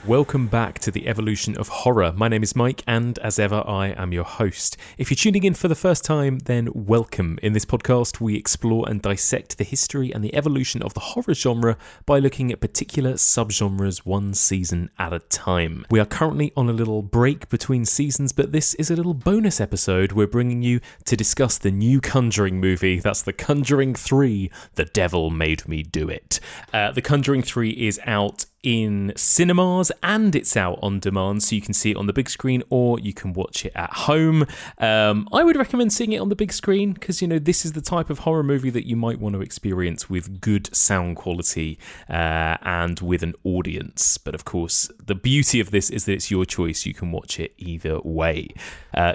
Welcome back to the evolution of horror. My name is Mike, and as ever, I am your host. If you're tuning in for the first time, then welcome. In this podcast, we explore and dissect the history and the evolution of the horror genre by looking at particular subgenres one season at a time. We are currently on a little break between seasons, but this is a little bonus episode we're bringing you to discuss the new Conjuring movie. That's The Conjuring 3, The Devil Made Me Do It. The Conjuring 3 is out in cinemas and it's out on demand, so you can see it on the big screen or you can watch it at home. I would recommend seeing it on the big screen because, you know, this is the type of horror movie that you might want to experience with good sound quality and with an audience. But of course, the beauty of this is that it's your choice. You can watch it either way.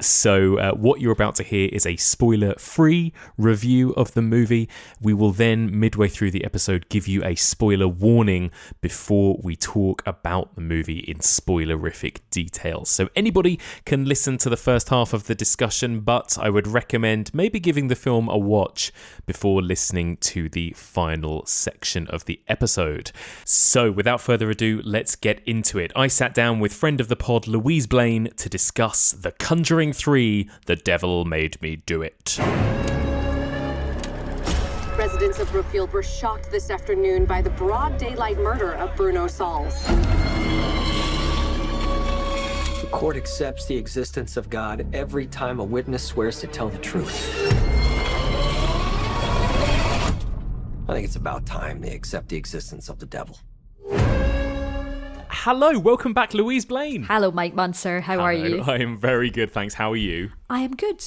So what you're about to hear is a spoiler-free review of the movie. We will then, midway through the episode, give you a spoiler warning before we talk about the movie in spoilerific detail. So anybody can listen to the first half of the discussion, but I would recommend maybe giving the film a watch before listening to the final section of the episode. So without further ado, let's get into it. I sat down with friend of the pod, Louise Blain, to discuss The Conjuring 3, The Devil Made Me Do It. Residents of Brookfield were shocked this afternoon by the broad daylight murder of Bruno Sauls. The court accepts the existence of God every time a witness swears to tell the truth. I think it's about time they accept the existence of the devil. Hello, welcome back, Louise Blain. Hello, Mike Munser. How are you? I am very good, thanks. How are you? I am good.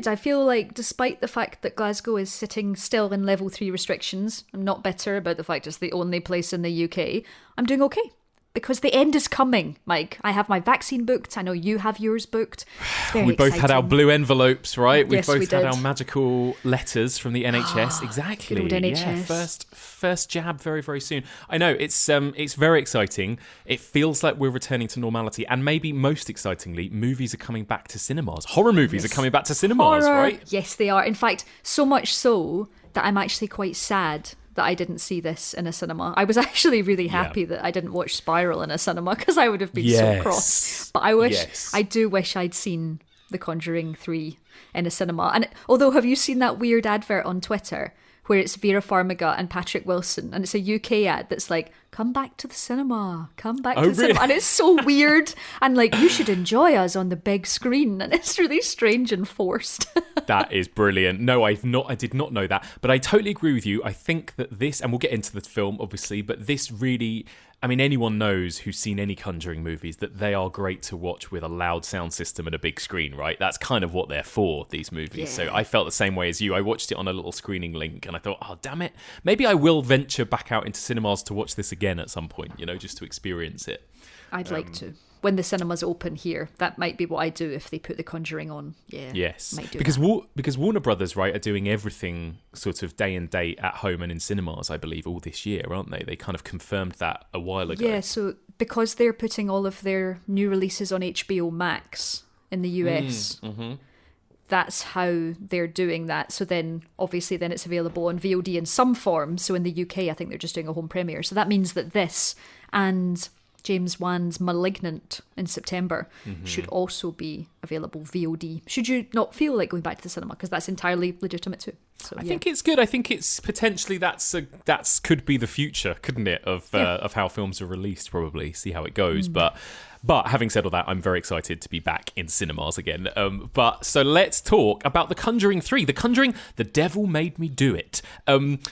I feel like despite the fact that Glasgow is sitting still in level 3 restrictions, I'm not bitter about the fact it's the only place in the UK. I'm doing okay. Because the end is coming, Mike. I have my vaccine booked. I know you have yours booked. It's very We both exciting. had our blue envelopes, right? Yes, we we both had did. our magical letters from the NHS. Exactly. Good old NHS. Yeah, first jab very, very soon. I know, it's very exciting. It feels like we're returning to normality. And maybe most excitingly, movies are coming back to cinemas. Horror movies are coming back to cinemas, Horror. right? Yes, they are. In fact, so much so that I'm actually quite sad that I didn't see this in a cinema. I was actually really happy that I didn't watch Spiral in a cinema because I would have been so cross. But I do wish I'd seen The Conjuring 3 in a cinema. And although, have you seen that weird advert on Twitter where it's Vera Farmiga and Patrick Wilson, and it's a UK ad that's like, come back to the cinema, come back to the cinema. And it's so weird. And like, you should enjoy us on the big screen. And it's really strange and forced. That is brilliant. No, I did not know that. But I totally agree with you. I think that this, and we'll get into the film, obviously, but this really, I mean, anyone knows who's seen any Conjuring movies that they are great to watch with a loud sound system and a big screen, right? That's kind of what they're for, these movies. Yeah. So I felt the same way as you. I watched it on a little screening link and I thought, oh, damn it. Maybe I will venture back out into cinemas to watch this again at some point, you know, just to experience it. I'd like to. When the cinemas open here, that might be what I do if they put The Conjuring on. Yeah. Yes. Might do because that. because Warner Brothers, right, are doing everything sort of day and date at home and in cinemas, I believe, all this year, aren't they? They kind of confirmed that a while ago. Yeah, so because they're putting all of their new releases on HBO Max in the US, that's how they're doing that. So then, obviously, then it's available on VOD in some form. So in the UK, I think they're just doing a home premiere. So that means that this and James Wan's Malignant in September should also be available VOD. Should you not feel like going back to the cinema? Because that's entirely legitimate too. So, I think it's good. I think it's potentially that's could be the future, couldn't it, of how films are released, probably. See how it goes. But having said all that, I'm very excited to be back in cinemas again. But so let's talk about The Conjuring 3. The Conjuring, The Devil Made Me Do It.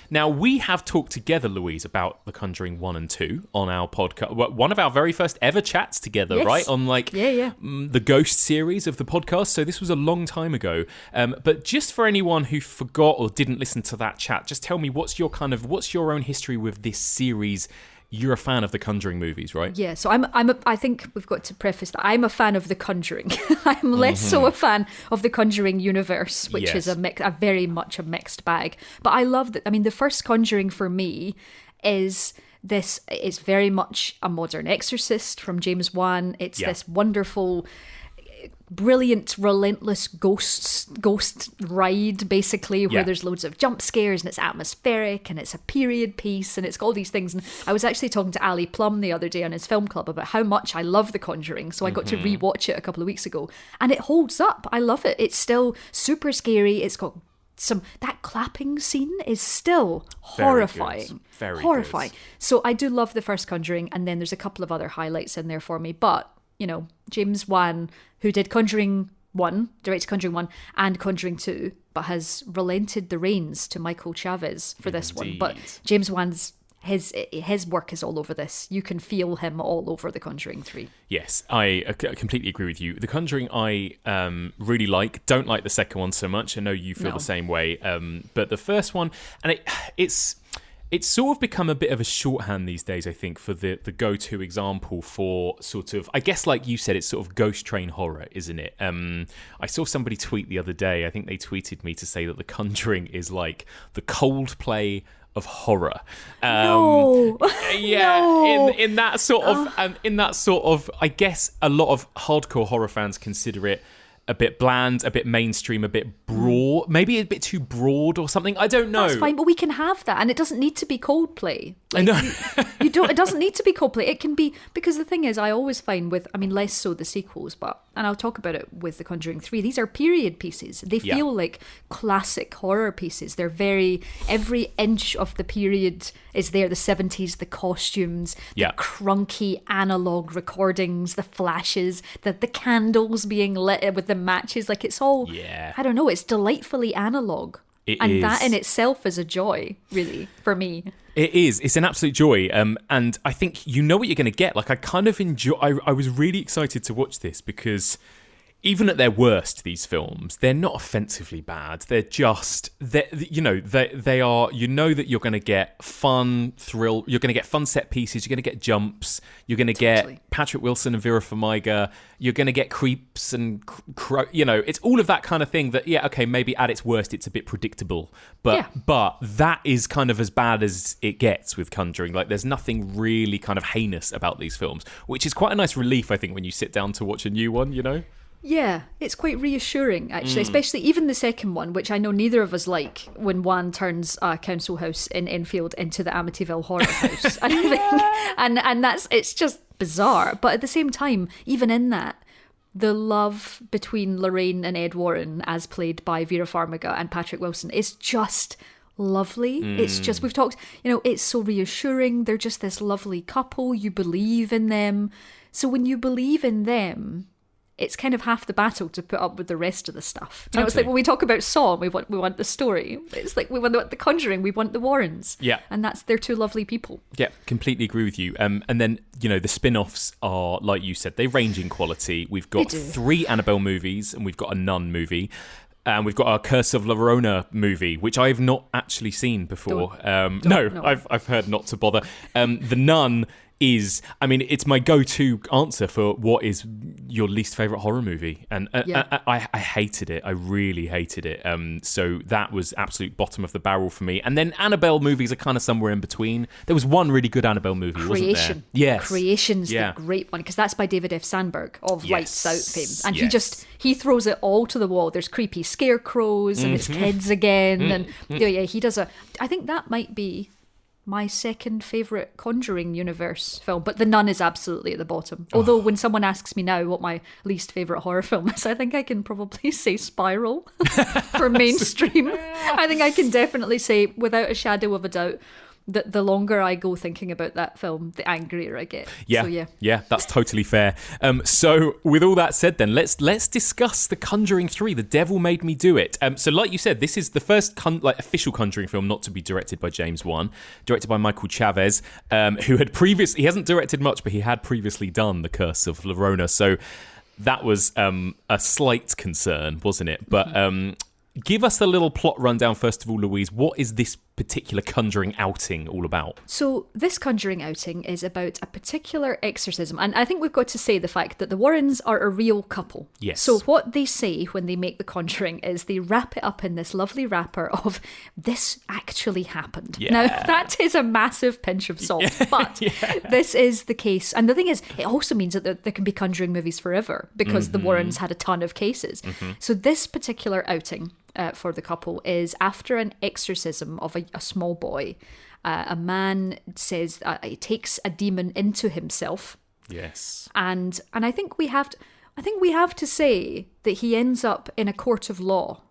Now, we have talked together, Louise, about The Conjuring 1 and 2 on our podcast. One of our very first ever chats together, right? On the Ghost series of the podcast. So this was a long time ago. But just for anyone who forgot or didn't listen to that chat, just tell me what's your own history with this series. You're a fan of the Conjuring movies, right? Yeah, so I think we've got to preface that I'm a fan of the Conjuring. I'm less so a fan of the Conjuring universe, which is a very much a mixed bag. But I love that. I mean, the first Conjuring for me is this. It's very much a modern Exorcist from James Wan. It's this wonderful brilliant, relentless ghost ride, basically, where there's loads of jump scares and it's atmospheric and it's a period piece and it's got all these things. And I was actually talking to Ali Plum the other day on his film club about how much I love The Conjuring, so I got to rewatch it a couple of weeks ago, and it holds up. I love it. It's still super scary. It's got that clapping scene is still horrifying. Very horrifying. Good. So I do love the first Conjuring, and then there's a couple of other highlights in there for me. But, you know, James Wan, who did Conjuring 1, directed Conjuring 1 and Conjuring 2, but has relented the reins to Michael Chavez for this one. But James Wan's his work is all over this. You can feel him all over The Conjuring 3. Yes, I completely agree with you. The Conjuring I really like. Don't like the second one so much. I know you feel the same way. But the first one, and it's sort of become a bit of a shorthand these days, I think, for the go-to example for sort of, I guess like you said, it's sort of ghost train horror, isn't it? I saw somebody tweet the other day, I think they tweeted me to say that The Conjuring is like the Coldplay of horror. No. In that sort of, I guess a lot of hardcore horror fans consider it a bit bland, a bit mainstream, a bit broad, maybe a bit too broad or something. I don't know. That's fine, but we can have that, and it doesn't need to be Coldplay. Like, I know. you don't. It doesn't need to be Coldplay. It can be, because the thing is, I always find less so the sequels, and I'll talk about it with The Conjuring 3. These are period pieces. They feel like classic horror pieces. They're every inch of the period is there. The 70s, the costumes, the crunky analog recordings, the flashes, the candles being lit with the matches. Like, it's all, I don't know, it's delightfully analog. And that in itself is a joy, really, for me. It is. It's an absolute joy. And I think you know what you're going to get. Like, I kind of enjoy... I was really excited to watch this because even at their worst, these films, they're not offensively bad. They're just... they are... You know that you're going to get fun, thrill... You're going to get fun set pieces. You're going to get jumps. You're going to get Patrick Wilson and Vera Farmiga. You're going to get creeps and... it's all of that kind of thing that, maybe at its worst, it's a bit predictable. But that is kind of as bad as it gets with Conjuring. Like, there's nothing really kind of heinous about these films, which is quite a nice relief, I think, when you sit down to watch a new one, you know? Yeah, it's quite reassuring, actually, especially even the second one, which I know neither of us like, when Juan turns a council house in Enfield into the Amityville Horror House. And I think, it's just bizarre. But at the same time, even in that, the love between Lorraine and Ed Warren, as played by Vera Farmiga and Patrick Wilson, is just lovely. It's just, we've talked, it's so reassuring. They're just this lovely couple. You believe in them. So when you believe in them, it's kind of half the battle to put up with the rest of the stuff. Totally. It's like when we talk about Saw, we want the story. It's like we want The Conjuring, we want the Warrens. Yeah. And they're two lovely people. Yeah, completely agree with you. And then, the spin-offs are, like you said, they range in quality. We've got 3 Annabelle movies and we've got a Nun movie. And we've got our Curse of La Llorona movie, which I've not actually seen before. No, I've heard not to bother. The Nun is, it's my go-to answer for what is your least favourite horror movie. And I hated it. I really hated it. So that was absolute bottom of the barrel for me. And then Annabelle movies are kind of somewhere in between. There was one really good Annabelle movie, wasn't there? Yes. Creation's the great one, because that's by David F. Sandberg of Lights Out fame. And he throws it all to the wall. There's creepy scarecrows and it's kids again. And he does I think that might be my second favourite Conjuring universe film, but The Nun is absolutely at the bottom. Although when someone asks me now what my least favourite horror film is, I think I can probably say Spiral for mainstream. I think I can definitely say, without a shadow of a doubt, that the longer I go thinking about that film, the angrier I get. Yeah, that's totally fair. So with all that said then, let's discuss The Conjuring 3, The Devil Made Me Do It. So like you said, this is the first official Conjuring film not to be directed by James Wan, directed by Michael Chavez, who had previously, he hasn't directed much, but he had previously done The Curse of La Llorona. So that was a slight concern, wasn't it? But give us a little plot rundown, first of all, Louise. What is this particular Conjuring outing all about? So this Conjuring outing is about a particular exorcism, and I think we've got to say the fact that the Warrens are a real couple. Yes. So what they say when they make the Conjuring is they wrap it up in this lovely wrapper of "this actually happened." Yeah. Now that is a massive pinch of salt, but this is the case. And the thing is, it also means that there can be Conjuring movies forever because the Warrens had a ton of cases. So this particular outing for the couple is after an exorcism of a small boy. A man says he takes a demon into himself. Yes. And I think we have to say that he ends up in a court of law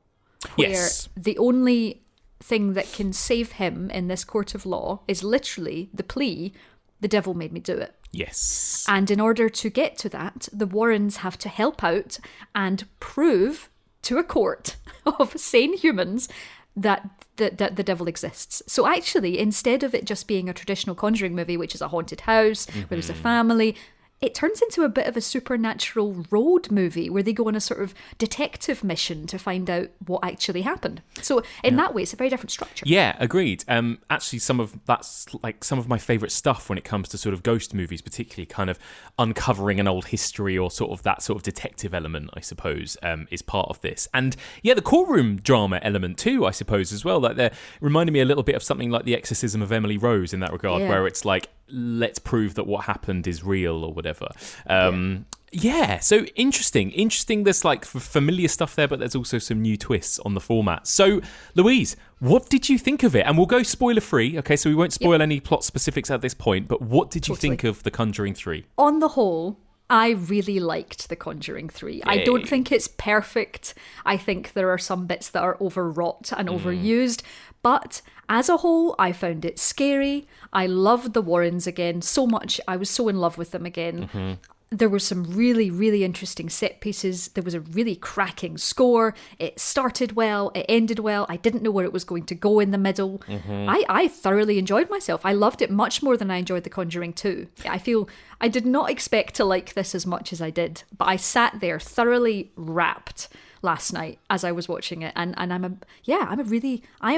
where the only thing that can save him in this court of law is literally the plea, "The devil made me do it." Yes. And in order to get to that, the Warrens have to help out and prove to a court of sane humans that the devil exists. So actually, instead of it just being a traditional Conjuring movie, which is a haunted house, where there's a family, it turns into a bit of a supernatural road movie where they go on a sort of detective mission to find out what actually happened. So in that way, it's a very different structure. Yeah, agreed. Actually, that's some of my favourite stuff when it comes to sort of ghost movies, particularly kind of uncovering an old history or sort of that sort of detective element, I suppose, is part of this. And yeah, the courtroom drama element too, I suppose, as well. Like they're reminding me a little bit of something like The Exorcism of Emily Rose in that regard, where it's like, let's prove that what happened is real or whatever. So interesting. There's like familiar stuff there, but there's also some new twists on the format. So Louise, what did you think of it? And we'll go spoiler free, okay, so we won't spoil any plot specifics at this point, but what did you think of The Conjuring 3? On the whole, I really liked The Conjuring 3. I don't think it's perfect. I think there are some bits that are overwrought and overused. But as a whole, I found it scary. I loved the Warrens again so much. I was so in love with them again. There were some really, really interesting set pieces. There was a really cracking score. It started well. It ended well. I didn't know where it was going to go in the middle. I thoroughly enjoyed myself. I loved it much more than I enjoyed The Conjuring 2. I feel I did not expect to like this as much as I did, but I sat there thoroughly rapt last night as I was watching it, and I am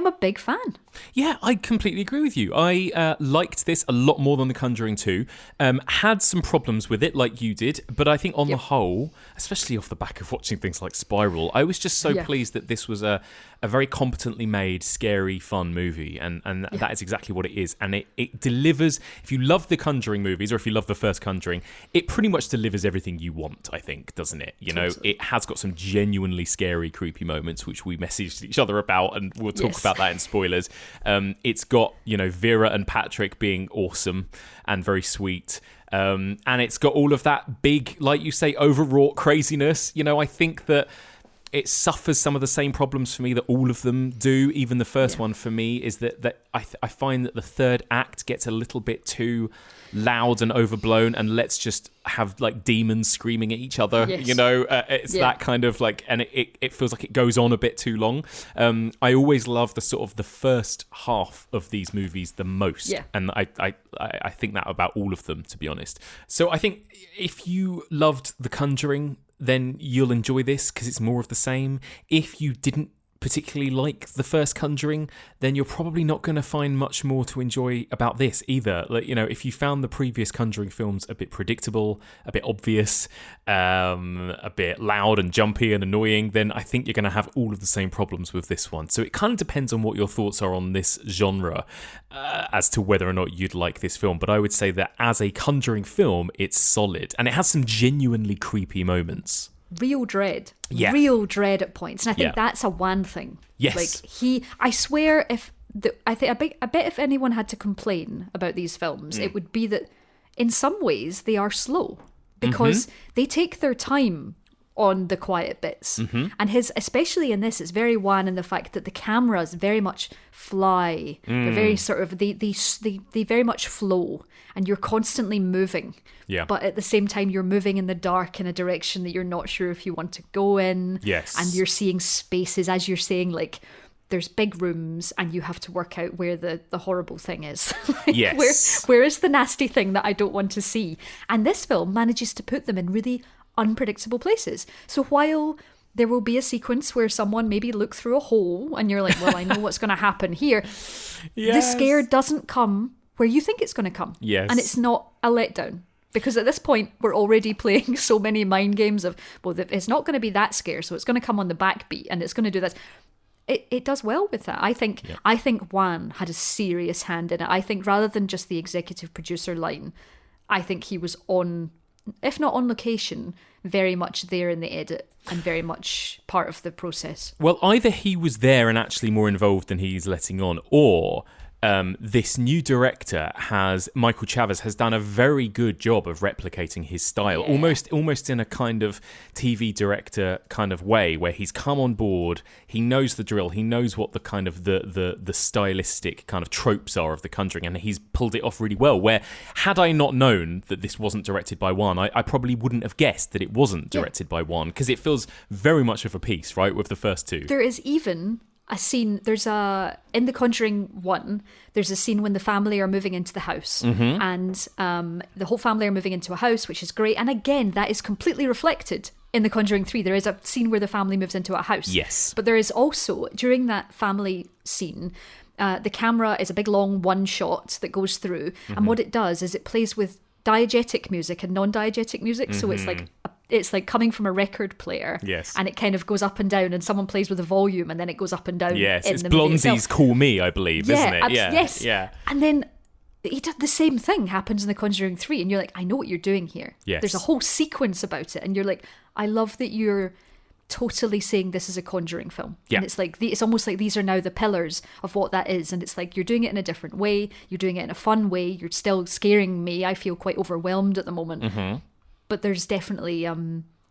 a big fan. Yeah, I completely agree with you. I liked this a lot more than The Conjuring 2. Had some problems with it, like you did, but I think on the whole, especially off the back of watching things like Spiral, I was just so pleased that this was a very competently made, scary, fun movie, and that is exactly what it is. And it delivers. If you love the Conjuring movies, or if you love the first Conjuring, it pretty much delivers everything you want, I think, doesn't it? You know, it has got some genuinely scary, creepy moments, which we messaged each other about, and we'll talk about that in spoilers. It's got, Vera and Patrick being awesome and very sweet. And it's got all of that big, like you say, overwrought craziness. I think that it suffers some of the same problems for me that all of them do. Even the first one for me is that I find that the third act gets a little bit too loud and overblown, and let's just have like demons screaming at each other. It's that kind of like, and it feels like it goes on a bit too long. I always love the sort of the first half of these movies the most, and I think that about all of them, to be honest. So I think if you loved The Conjuring, then you'll enjoy this because it's more of the same. If you didn't particularly like the first Conjuring, then you're probably not going to find much more to enjoy about this either. Like, if you found the previous Conjuring films a bit predictable, a bit obvious, a bit loud and jumpy and annoying, then I think you're going to have all of the same problems with this one. So it kind of depends on what your thoughts are on this genre as to whether or not you'd like this film. But I would say that as a Conjuring film, it's solid, and it has some genuinely creepy moments. Real dread at points, and I think that's a one thing. I swear, I bet if anyone had to complain about these films, it would be that in some ways they are slow because they take their time on the quiet bits. And especially in this, it's very one in the fact that the cameras very much fly. They're very sort of they very much flow, and you're constantly moving. But at the same time, you're moving in the dark in a direction that you're not sure if you want to go in. And you're seeing spaces, as you're saying, like there's big rooms, and you have to work out where the horrible thing is. Where is the nasty thing that I don't want to see? And this film manages to put them in really unpredictable places. So while there will be a sequence where someone maybe look through a hole and you're like, well, I know what's going to happen here. Yes. The scare doesn't come where you think it's going to come. Yes. And it's not a letdown. Because at this point, we're already playing so many mind games of, well, it's not going to be that scare, so it's going to come on the backbeat and it's going to do this. It does well with that. I think Juan had a serious hand in it. I think rather than just the executive producer line, I think he was on, if not on location, very much there in the edit and very much part of the process. Well, either he was there and actually more involved than he's letting on, or this new director Michael Chavez has done a very good job of replicating his style, almost in a kind of TV director kind of way, where he's come on board, he knows the drill, he knows what the kind of the stylistic kind of tropes are of The Conjuring, and he's pulled it off really well. Where had I not known that this wasn't directed by Juan, I probably wouldn't have guessed that it wasn't directed by Juan, because it feels very much of a piece, right, with the first two. There is even a scene, in The Conjuring 1, there's a scene when the family are moving into the house, and the whole family are moving into a house, which is great, and again, that is completely reflected in The Conjuring 3. There is a scene where the family moves into a house. Yes. But there is also, during that family scene, the camera is a big long one shot that goes through, and what it does is it plays with diegetic music and non-diegetic music, so it's like coming from a record player. Yes. And it kind of goes up and down, and someone plays with the volume, and then it goes up and down. Yes, in it's the movie Blondie's itself. Call Me, I believe, isn't it? Yes. Yeah. And then he did the same thing happens in The Conjuring 3, and you're like, I know what you're doing here. Yes. There's a whole sequence about it, and you're like, I love that you're totally saying this is a Conjuring film. Yeah. And it's like, it's almost like these are now the pillars of what that is, and it's like you're doing it in a different way, you're doing it in a fun way, you're still scaring me. I feel quite overwhelmed at the moment. But there's definitely...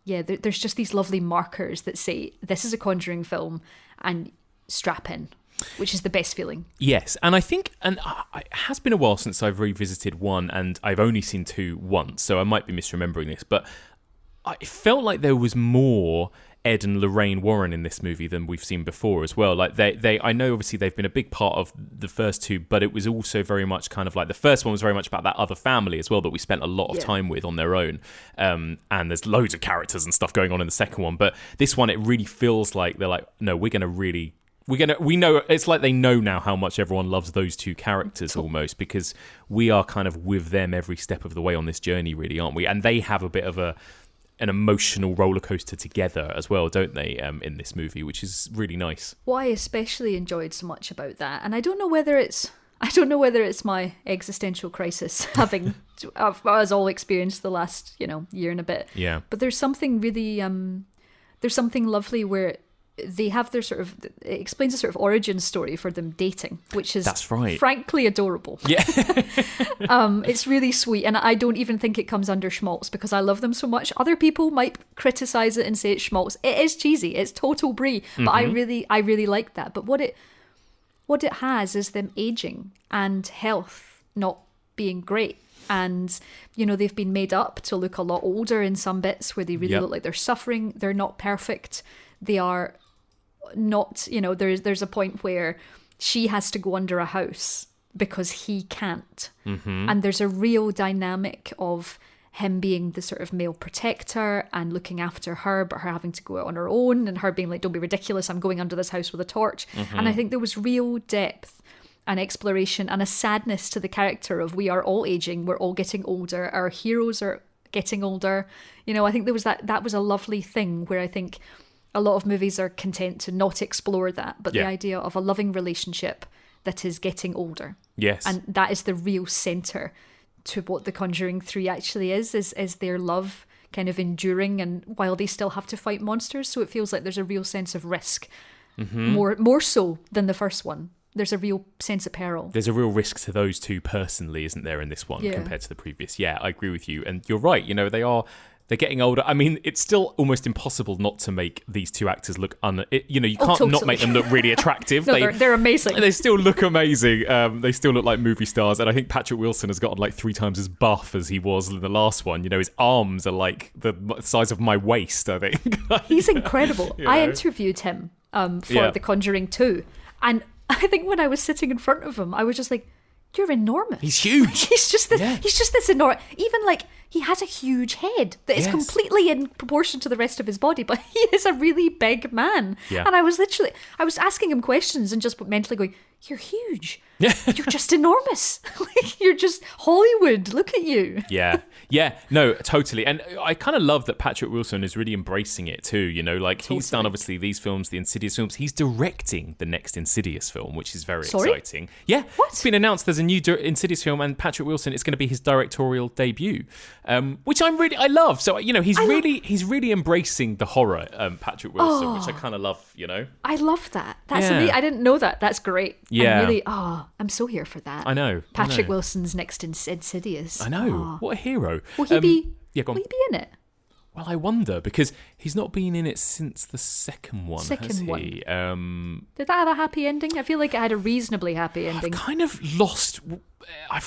there's just these lovely markers that say this is a Conjuring film and strap in, which is the best feeling. Yes, and I think, it has been a while since I've revisited 1, and I've only seen 2 once, so I might be misremembering this, but I felt like there was more Ed and Lorraine Warren in this movie than we've seen before as well. Like they I know obviously they've been a big part of the first 2, but it was also very much kind of like the first one was very much about that other family as well that we spent a lot of time with on their own. And there's loads of characters and stuff going on in the second one, but this one it really feels like they're like, no, we know, it's like they know now how much everyone loves those 2 characters almost, because we are kind of with them every step of the way on this journey, really, aren't we? And they have a bit of an emotional roller coaster together as well, don't they, in this movie, which is really nice. What I especially enjoyed so much about that, and I don't know whether it's my existential crisis, having us all experienced the last year and a bit. Yeah. But there's something really there's something lovely where they have their sort of, it explains a sort of origin story for them dating, which is that's right, frankly adorable. Yeah. It's really sweet, and I don't even think it comes under schmaltz because I love them so much. Other people might criticize it and say it's schmaltz. It is cheesy, it's total brie, but I really like that. But what it has is them aging and health not being great. And, they've been made up to look a lot older in some bits where they really look like they're suffering. They're not perfect. They are not, there's a point where she has to go under a house because he can't. And there's a real dynamic of him being the sort of male protector and looking after her, but her having to go out on her own and her being like, don't be ridiculous, I'm going under this house with a torch. And I think there was real depth and exploration and a sadness to the character of we are all aging, we're all getting older, our heroes are getting older. I think there was that was a lovely thing where I think a lot of movies are content to not explore that, but the idea of a loving relationship that is getting older. Yes. And that is the real centre to what The Conjuring 3 actually is their love kind of enduring, and while they still have to fight monsters, so it feels like there's a real sense of risk, more so than the first one. There's a real sense of peril. There's a real risk to those 2 personally, isn't there, in this one compared to the previous? Yeah, I agree with you. And you're right, they're getting older. I mean, it's still almost impossible not to make these 2 actors look you can't totally. Not make them look really attractive. No, they're amazing. They still look amazing. They still look like movie stars. And I think Patrick Wilson has gotten like 3 times as buff as he was in the last one. His arms are like the size of my waist, I think. He's incredible. I interviewed him for The Conjuring 2. And I think when I was sitting in front of him, I was just like, you're enormous. He's huge. He's just this enormous. Even like, he has a huge head that is Yes. completely in proportion to the rest of his body, but he is a really big man. Yeah. And I was asking him questions and just mentally going, you're huge. You're just enormous. Like, you're just Hollywood. Look at you. Yeah, no, totally. And I kind of love that Patrick Wilson is really embracing it too, you know, like he's done obviously these films, the Insidious films. He's directing the next Insidious film, which is very exciting. Yeah, what? It's been announced there's a new Insidious film, and Patrick Wilson, it's going to be his directorial debut, which I love. So, you know, he's really embracing the horror, Patrick Wilson, which I kind of love, you know. I love that. That's amazing. I didn't know that. That's great. Yeah. I'm really, I'm so here for that. I know. Patrick Wilson's next Insidious. I know. What a hero. Will he be? Yeah, go on. Will he be in it? Well, I wonder, because he's not been in it since the second one, has he? Did that have a happy ending? I feel like it had a reasonably happy ending. I've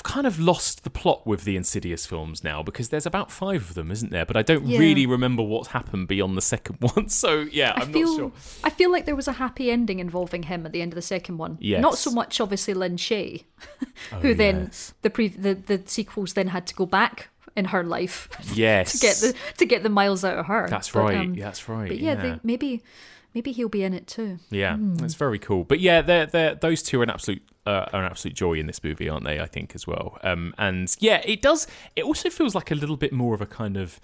kind of lost the plot with the Insidious films now, because there's about 5 of them, isn't there? But I don't really remember what's happened beyond the second one. So, yeah, I'm not sure. I feel like there was a happy ending involving him at the end of the second one. Yes. Not so much, obviously, Lynn Shay, who then the sequels then had to go back in her life to get the miles out of her. That's right. That's right. But yeah, maybe he'll be in it too. Yeah, that's very cool. But yeah, those two are an absolute joy in this movie, aren't they? I think as well. And yeah, it does. It also feels like a little bit more of a kind of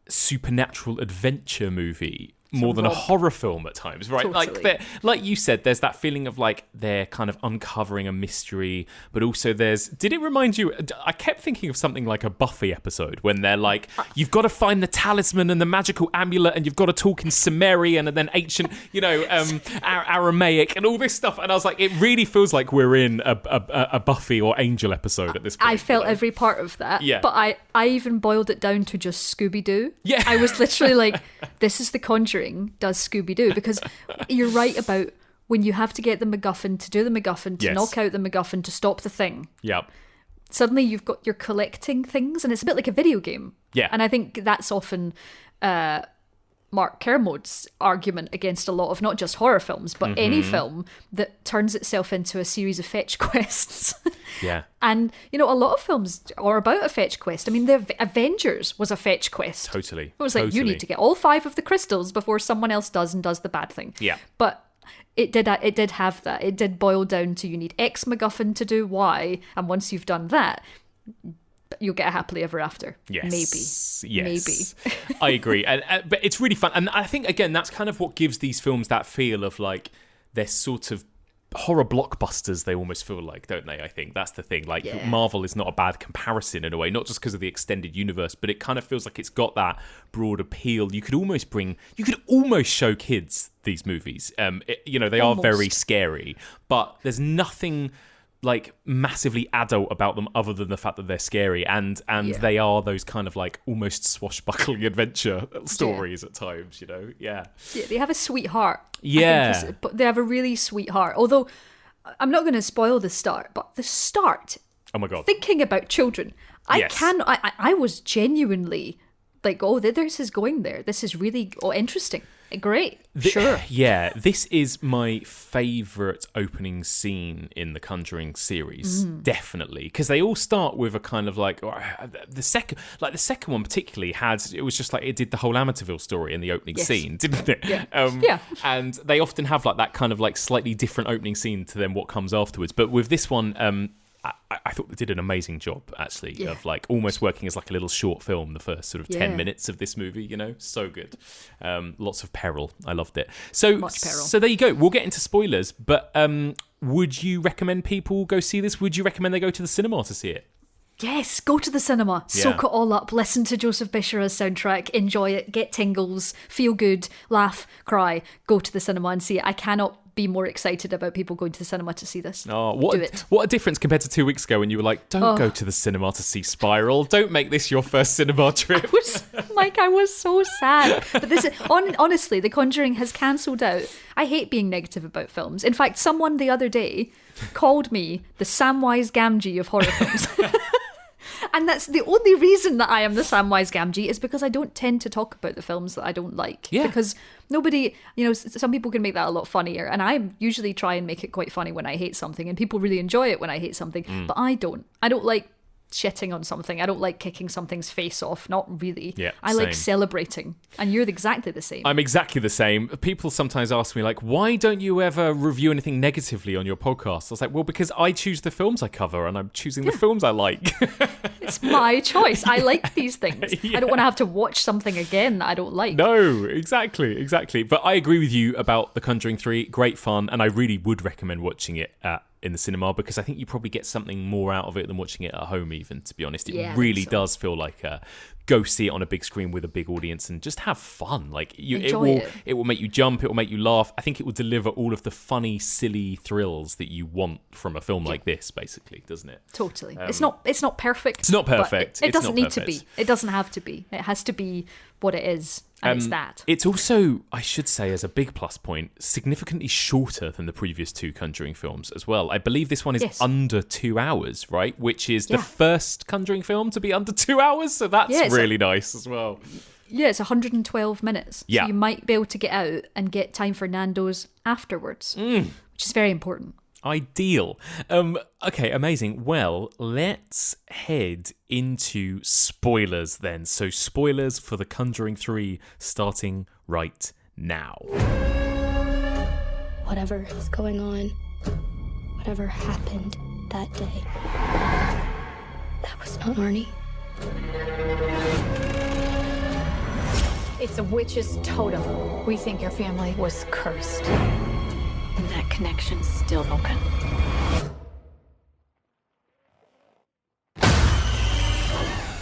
supernatural adventure movie. More than a horror film at times, right? Totally. Like you said, there's that feeling of like they're kind of uncovering a mystery, but also did it remind you? I kept thinking of something like a Buffy episode when they're like, you've got to find the talisman and the magical amulet, and you've got to talk in Sumerian and then ancient, you know, Aramaic and all this stuff. And I was like, it really feels like we're in a Buffy or Angel episode at this point. I felt every part of that. Yeah. But I even boiled it down to just Scooby-Doo. Yeah. I was literally like, this is the Conjuring does Scooby-Doo, because you're right about when you have to get the MacGuffin to do the MacGuffin to knock out the MacGuffin to stop the thing. Yep. Suddenly you're collecting things, and it's a bit like a video game. Yeah. And I think that's often Mark Kermode's argument against a lot of not just horror films, but any film that turns itself into a series of fetch quests. Yeah. And, you know, a lot of films are about a fetch quest. I mean, the Avengers was a fetch quest. Totally. It was like, you need to get all 5 of the crystals before someone else does and does the bad thing. Yeah. But it did have that. It did boil down to you need X MacGuffin to do Y, and once you've done that, you'll get a happily ever after. Yes. Maybe. I agree. But it's really fun. And I think, again, that's kind of what gives these films that feel of like they're sort of horror blockbusters, they almost feel like, don't they? I think that's the thing. Like, Marvel is not a bad comparison in a way, not just because of the extended universe, but it kind of feels like it's got that broad appeal. You could almost show kids these movies. You know, they are very scary, but there's nothing like massively adult about them other than the fact that they're scary, and they are those kind of like almost swashbuckling adventure stories at times, you know. Yeah, they have a sweet heart. But they have a really sweet heart, although I'm not going to spoil the start, but the start, oh my god, thinking about children, I was genuinely like, oh, this is going there, this is really interesting. Great. Sure. Yeah, this is my favourite opening scene in the Conjuring series, definitely, because they all start with a kind of like the second one particularly it was just like it did the whole Amityville story in the opening scene, didn't it? Yeah. And they often have like that kind of like slightly different opening scene to then what comes afterwards. But with this one, I thought they did an amazing job, actually, of like almost working as like a little short film, the first sort of 10 minutes of this movie, you know, so good. Lots of peril. I loved it. So much peril. So there you go. We'll get into spoilers, but would you recommend people go see this? Would you recommend they go to the cinema to see it? Yes, go to the cinema, soak it all up, listen to Joseph Bishara's soundtrack, enjoy it, get tingles, feel good, laugh, cry, go to the cinema and see it. I cannot be more excited about people going to the cinema to see this. Oh, what a difference compared to 2 weeks ago when you were like, don't go to the cinema to see Spiral. Don't make this your first cinema trip. I was so sad. But this is, honestly, The Conjuring has cancelled out. I hate being negative about films. In fact, someone the other day called me the Samwise Gamgee of horror films. And that's the only reason that I am the Samwise Gamgee, is because I don't tend to talk about the films that I don't like. Yeah. Because nobody, you know, some people can make that a lot funnier. And I usually try and make it quite funny when I hate something. And people really enjoy it when I hate something. But I don't. I don't like shitting on something. I don't like kicking something's face off. Not really. Yeah, I like celebrating. And you're exactly the same. I'm exactly the same. People sometimes ask me, like, why don't you ever review anything negatively on your podcast? I was like, well, because I choose the films I cover and I'm choosing the films I like. It's my choice. I like these things. I don't want to have to watch something again that I don't like. No, exactly. But I agree with you about The Conjuring 3. Great fun. And I really would recommend watching it in the cinema, because I think you probably get something more out of it than watching it at home, even, to be honest. It really does feel like go see it on a big screen with a big audience and just have fun. Like it will make you jump, it will make you laugh. I think it will deliver all of the funny, silly thrills that you want from a film like this, basically, doesn't it? Totally. It's not perfect. It's not perfect. It doesn't need to be. It doesn't have to be. It has to be what it is. And it's that. It's also, I should say, as a big plus point, significantly shorter than the previous two Conjuring films as well. I believe this one is under 2 hours, right? Which is the first Conjuring film to be under 2 hours. So that's really nice as well. Yeah, it's 112 minutes. Yeah. So you might be able to get out and get time for Nando's afterwards, which is very important. Ideal. Okay, amazing. Well, let's head into spoilers then. So spoilers for The Conjuring 3 starting right now. Whatever is going on, whatever happened that day, that was not Arnie. It's a witch's totem. We think your family was cursed. And that connection's still open.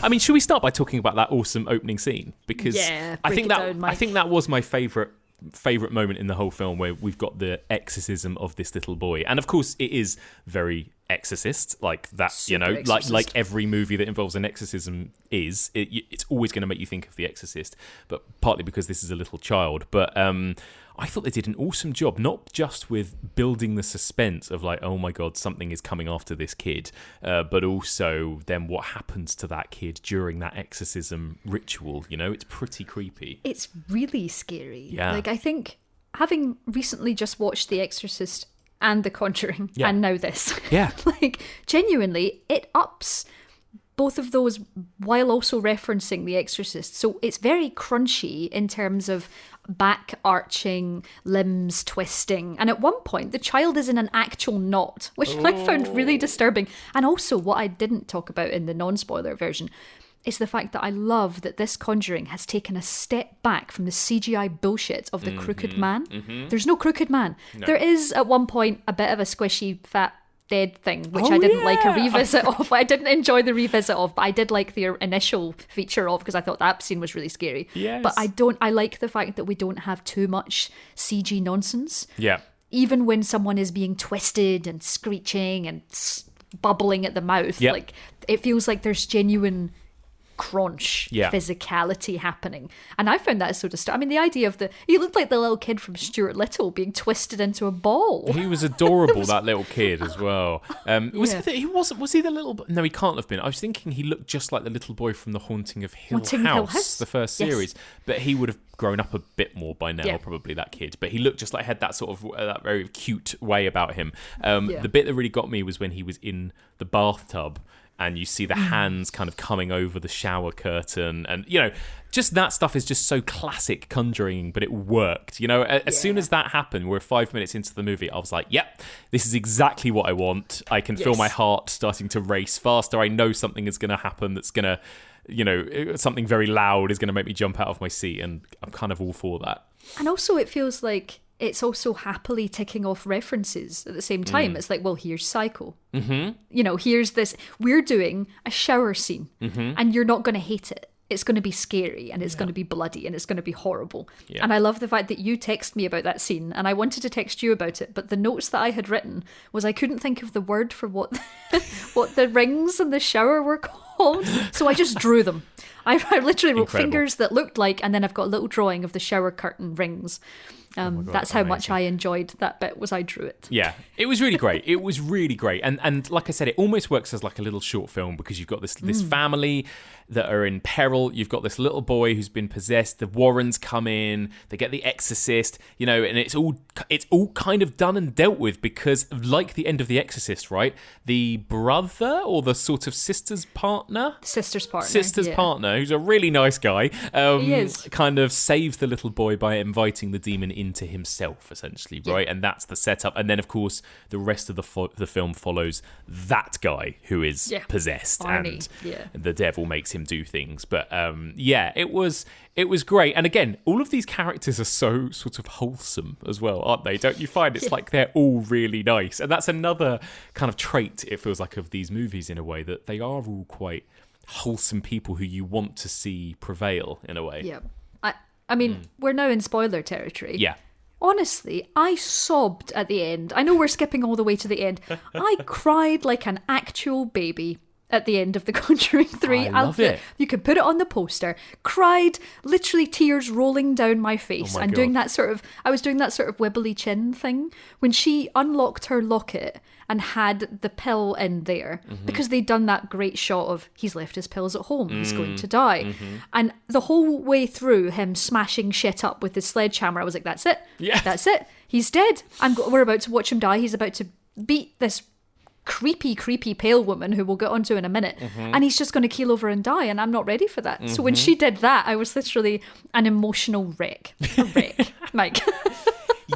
I mean, should we start by talking about that awesome opening scene? Because I think that was my favourite moment in the whole film, where we've got the exorcism of this little boy. And of course it is very Exorcist, like that. Super Exorcist. like every movie that involves an exorcism is, it's always going to make you think of The Exorcist, but partly because this is a little child. But I thought they did an awesome job, not just with building the suspense of like, oh my god, something is coming after this kid, but also then what happens to that kid during that exorcism ritual. It's pretty creepy. It's really scary. Yeah. Like, I think, having recently just watched The Exorcist and The Conjuring, and now this, like, genuinely, it ups both of those while also referencing The Exorcist. So it's very crunchy in terms of back arching, limbs twisting. And at one point, the child is in an actual knot, which I found really disturbing. And also, what I didn't talk about in the non-spoiler version is the fact that I love that this Conjuring has taken a step back from the CGI bullshit of the crooked man. Mm-hmm. There's no crooked man. No. There is, at one point, a bit of a squishy, fat, dead thing, which I didn't like a revisit of. I didn't enjoy the revisit of, but I did like the initial feature of, because I thought that scene was really scary. Yes. But I like the fact that we don't have too much CG nonsense. Yeah. Even when someone is being twisted and screeching and bubbling at the mouth, like, it feels like there's genuine crunch, physicality happening. And I found that so disturbing. I mean, the idea of he looked like the little kid from Stuart Little being twisted into a ball. He was adorable, that little kid as well. Was he the little... No, he can't have been. I was thinking he looked just like the little boy from The Haunting of Hill House, the first series. But he would have grown up a bit more by now, probably, that kid. But he looked just like, had that sort of that very cute way about him. The bit that really got me was when he was in the bathtub and you see the hands kind of coming over the shower curtain, and just that stuff is just so classic Conjuring, but it worked. As soon as that happened, we're 5 minutes into the movie, I was like, yep, this is exactly what I want. I can feel my heart starting to race faster. I know something is going to happen that's going to, something very loud is going to make me jump out of my seat, and I'm kind of all for that. And also, it feels like it's also happily ticking off references at the same time. It's like, well, here's Psycho. Mm-hmm. Here's this. We're doing a shower scene, and you're not going to hate it. It's going to be scary, and it's going to be bloody, and it's going to be horrible. Yeah. And I love the fact that you text me about that scene, and I wanted to text you about it, but the notes that I had written was I couldn't think of the word for what the rings in the shower were called, so I just drew them. I literally wrote fingers that looked like, and then I've got a little drawing of the shower curtain rings. That's how much I enjoyed that bit, was I drew it. Yeah, it was really great. It was really great. And like I said, it almost works as like a little short film, because you've got this family that are in peril. You've got this little boy who's been possessed. The Warrens come in. They get the Exorcist, you know, and it's all kind of done and dealt with, because like the end of The Exorcist, right? The brother or the sort of sister's partner, partner, who's a really nice guy, he is. kind of saves the little boy by inviting the demon into himself, essentially, right? And that's the setup. And then, of course, the rest of the film follows that guy who is possessed, and the devil makes him do things. But it was great. And again, all of these characters are so sort of wholesome as well, aren't they? Don't you find it's like they're all really nice? And that's another kind of trait, it feels like, of these movies, in a way, that they are all quite wholesome people who you want to see prevail, in a way. Yeah. I mean, we're now in spoiler territory. Yeah. Honestly, I sobbed at the end. I know we're skipping all the way to the end. I cried like an actual baby at the end of The Conjuring 3. I love it. You can put it on the poster. Cried, literally tears rolling down my face. I was doing that sort of wibbly chin thing when she unlocked her locket and had the pill in there, because they'd done that great shot of he's left his pills at home, he's going to die. And the whole way through, him smashing shit up with his sledgehammer, I was like, that's it. Yeah. That's it. He's dead. We're about to watch him die. He's about to beat this creepy pale woman who we'll get onto in a minute, and he's just going to keel over and die, and I'm not ready for that. So when she did that, I was literally an emotional wreck. Mike.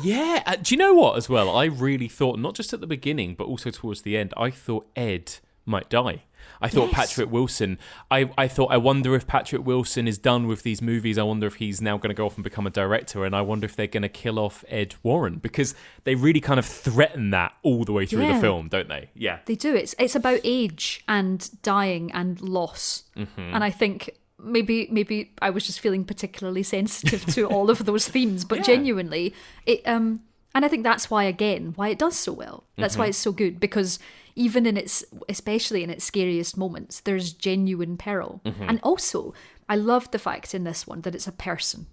Yeah, do you know what, as well? I really thought, not just at the beginning, but also towards the end, I thought Ed might die. I thought Patrick Wilson, I thought, I wonder if Patrick Wilson is done with these movies. I wonder if he's now going to go off and become a director, and I wonder if they're going to kill off Ed Warren, because they really kind of threaten that all the way through the film, don't they? Yeah. They do. It's about age and dying and loss. And I think maybe I was just feeling particularly sensitive to all of those themes, but genuinely, and I think that's why it does so well. That's why it's so good, because even especially in its scariest moments, there's genuine peril. And also, I love the fact in this one that it's a person.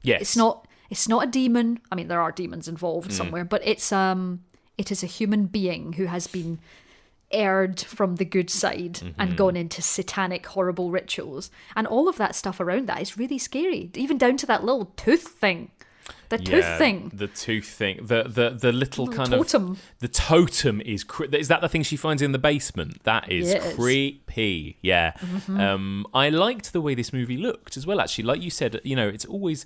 Yes. It's not a demon. I mean, there are demons involved somewhere, but it is a human being who has been erred from the good side and gone into satanic, horrible rituals. And all of that stuff around that is really scary. Even down to that little tooth thing. The tooth thing. The little kind totem. Of... The totem is... Is that the thing she finds in the basement? That is creepy. Yeah. I liked the way this movie looked as well, actually. Like you said, you know, it's always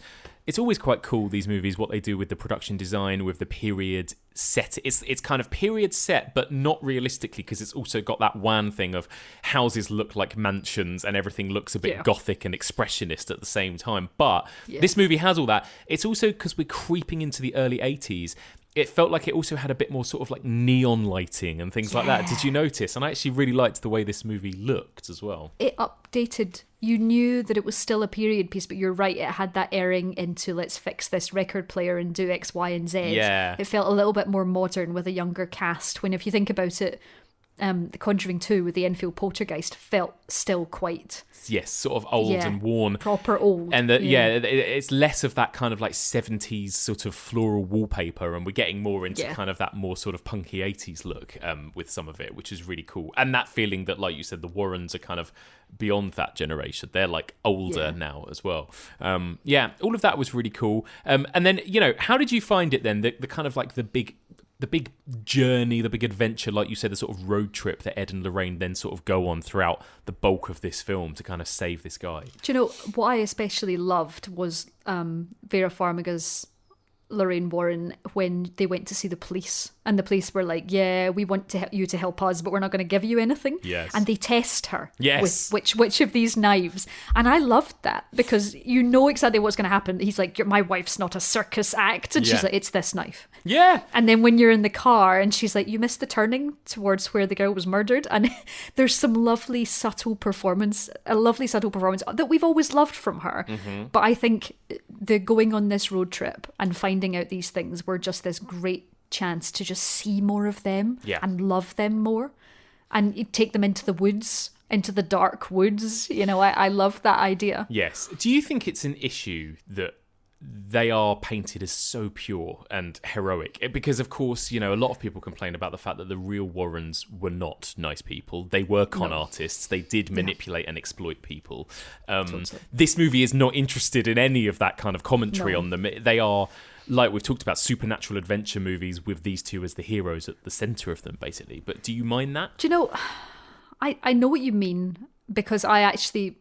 quite cool, these movies, what they do with the production design, with the period set. It's kind of period set, but not realistically, because it's also got that one thing of houses look like mansions and everything looks a bit gothic and expressionist at the same time. But this movie has all that. It's also because we're creeping into the early 80s. It felt like it also had a bit more sort of like neon lighting and things like that. Did you notice? And I actually really liked the way this movie looked as well. It updated. You knew that it was still a period piece, but you're right, it had that erring into let's fix this record player and do X, Y, and Z. Yeah. It felt a little bit more modern with a younger cast, when if you think about it, The Conjuring 2 with the Enfield Poltergeist felt still quite... Yes, sort of old and worn. Proper old. And it's less of that kind of like 70s sort of floral wallpaper, and we're getting more into kind of that more sort of punky 80s look with some of it, which is really cool. And that feeling that, like you said, the Warrens are kind of beyond that generation. They're like older now as well. All of that was really cool. And then, you know, how did you find it then? The kind of like the big journey, the big adventure, like you said, the sort of road trip that Ed and Lorraine then sort of go on throughout the bulk of this film to kind of save this guy. Do you know, what I especially loved was Vera Farmiga's Lorraine Warren when they went to see the police, and the police were like, yeah, we want you to help us, but we're not going to give you anything. Yes. And they test her with which of these knives. And I loved that, because you know exactly what's going to happen. He's like, my wife's not a circus act. And she's like, it's this knife. Yeah. And then when you're in the car and she's like, you missed the turning towards where the girl was murdered. And there's some lovely subtle performance that we've always loved from her. But I think the going on this road trip and finding out these things were just this great chance to just see more of them and love them more, and you take them into the woods, into the dark woods. You know, I love that idea. Yes. Do you think it's an issue that they are painted as so pure and heroic. Because, of course, a lot of people complain about the fact that the real Warrens were not nice people. They were con artists. They did manipulate and exploit people. Totally. This movie is not interested in any of that kind of commentary on them. They are, like we've talked about, supernatural adventure movies with these two as the heroes at the centre of them, basically. But do you mind that? Do you know, I know what you mean, because I actually...